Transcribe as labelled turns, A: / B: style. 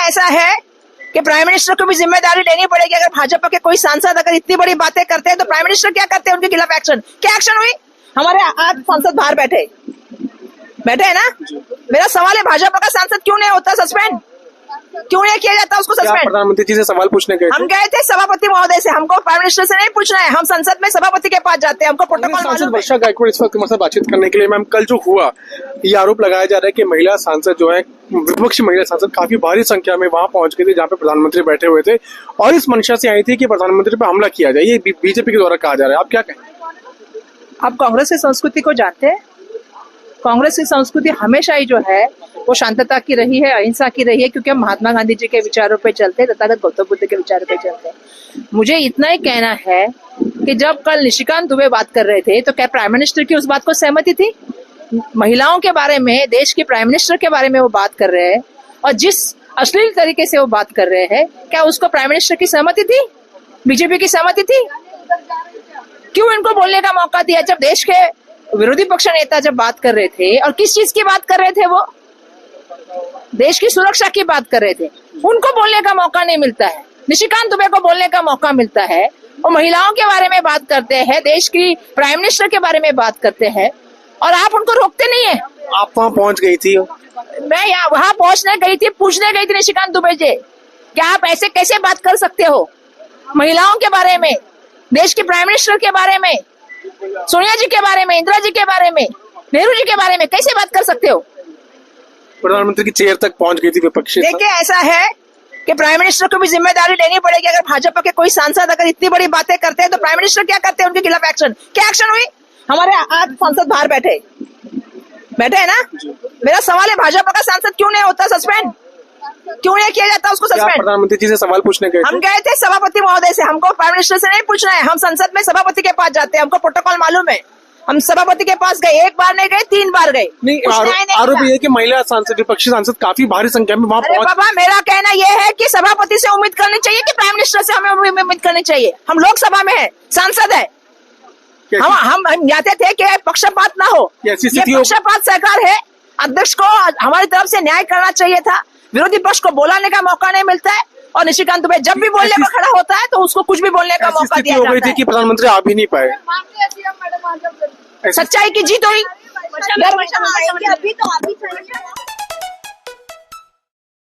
A: ऐसा है कि प्राइम मिनिस्टर को भी जिम्मेदारी लेनी पड़ेगी। अगर भाजपा के कोई सांसद अगर इतनी बड़ी बातें करते हैं तो प्राइम मिनिस्टर क्या करते हैं उनके खिलाफ एक्शन? क्या एक्शन हुई? हमारे 8 सांसद बाहर बैठे है ना। मेरा सवाल है, भाजपा का सांसद क्यों नहीं होता सस्पेंड? क्यों नहीं किया जाता उसको सस्पेंड?
B: प्रधानमंत्री जी से सवाल पूछने गए
A: हम गए थे सभापति महोदय से, हमको प्राइम मिनिस्टर से नहीं पूछना है। हम संसद में सभापति के पास जाते हैं, हमको प्रोटोकॉल
B: सांसद
A: मालूम है।
B: वर्षा गायकवाड़ इस वक्त हमारे साथ बातचीत करने के लिए। मैम, कल जो हुआ ये आरोप लगाया जा रहा है कि महिला सांसद जो है, विपक्षी महिला सांसद काफी भारी संख्या में वहां पहुंच गई थी जहाँ पे प्रधानमंत्री बैठे हुए थे और इस मंशा से आई थी कि प्रधानमंत्री पर हमला किया जाए। ये बीजेपी के द्वारा कहा जा रहा है, आप क्या कहें?
A: आप कांग्रेस की संस्कृति को जानते हैं। कांग्रेस की संस्कृति हमेशा ही जो है वो शांतता की रही है, अहिंसा की रही है, क्योंकि हम महात्मा गांधी जी के विचारों पे चलते, तथागत गौतम बुद्ध के विचारों पे चलते। मुझे इतना ही कहना है कि जब कल निशिकांत दुबे बात कर रहे थे तो क्या प्राइम मिनिस्टर की उस बात को सहमति थी? महिलाओं के बारे में, देश के प्राइम मिनिस्टर के बारे में वो बात कर रहे हैं और जिस अश्लील तरीके से वो बात कर रहे हैं, क्या उसको प्राइम मिनिस्टर की सहमति थी? बीजेपी की सहमति थी? क्यों इनको बोलने का मौका दिया? जब देश के विरोधी पक्ष नेता जब बात कर रहे थे, और किस चीज की बात कर रहे थे? वो देश की सुरक्षा की बात कर रहे थे, उनको बोलने का मौका नहीं मिलता है। निशिकांत दुबे को बोलने का मौका मिलता है, वो महिलाओं के बारे में बात करते हैं, देश की प्राइम मिनिस्टर के बारे में बात करते हैं और आप उनको रोकते नहीं है।
B: आप वहां पहुंच गई थी?
A: मैं यहाँ वहां पहुंचने गई थी, पूछने गई थी निशिकांत दुबे जी, क्या आप ऐसे कैसे बात कर सकते हो? महिलाओं के बारे में, देश के प्राइम मिनिस्टर के बारे में, सोनिया जी के बारे में, इंदिरा जी के बारे में, नेहरू जी के बारे में कैसे बात कर सकते हो?
B: प्रधानमंत्री की चेयर तक पहुंच गई थी विपक्षी।
A: देखिए, ऐसा है कि प्राइम मिनिस्टर को भी जिम्मेदारी लेनी पड़ेगी। अगर भाजपा के कोई सांसद अगर इतनी बड़ी बातें करते हैं तो प्राइम मिनिस्टर क्या करते हैं उनके खिलाफ एक्शन? क्या एक्शन हुई? हमारे 8 सांसद बाहर बैठे है ना। मेरा सवाल है, भाजपा का सांसद क्यों नहीं होता सस्पेंड? क्यों नहीं किया जाता उसको सस्पेंड?
B: प्रधानमंत्री जी से सवाल पूछने गए
A: हम गए थे सभापति महोदय से, हमको प्राइम मिनिस्टर से नहीं पूछना है। हम संसद में सभापति के पास जाते हैं, हमको प्रोटोकॉल मालूम है। हम सभापति के पास गए, 1 बार नहीं गए, 3 बार गए।
B: आरोप ये है कि महिला सांसद, विपक्षी सांसद काफी भारी संख्या में वहां पहुंच।
A: बाबा, मेरा कहना यह है कि सभापति से उम्मीद करनी चाहिए कि प्राइम मिनिस्टर से हमें उम्मीद करनी चाहिए। हम लोकसभा में है, सांसद है, हम चाहते थे कि पक्षपात ना हो। ये पक्षपात सरकार है। अध्यक्ष को हमारी तरफ से न्याय करना चाहिए था, विरोधी पक्ष को बोलाने का मौका नहीं मिलता है और निशिकांत दुबे जब भी बोलने को खड़ा होता है तो उसको कुछ भी बोलने का मौका दिया जाता है।
B: थी कि प्रधानमंत्री आ भी नहीं पाए।
A: सच्चाई की जीत हुई।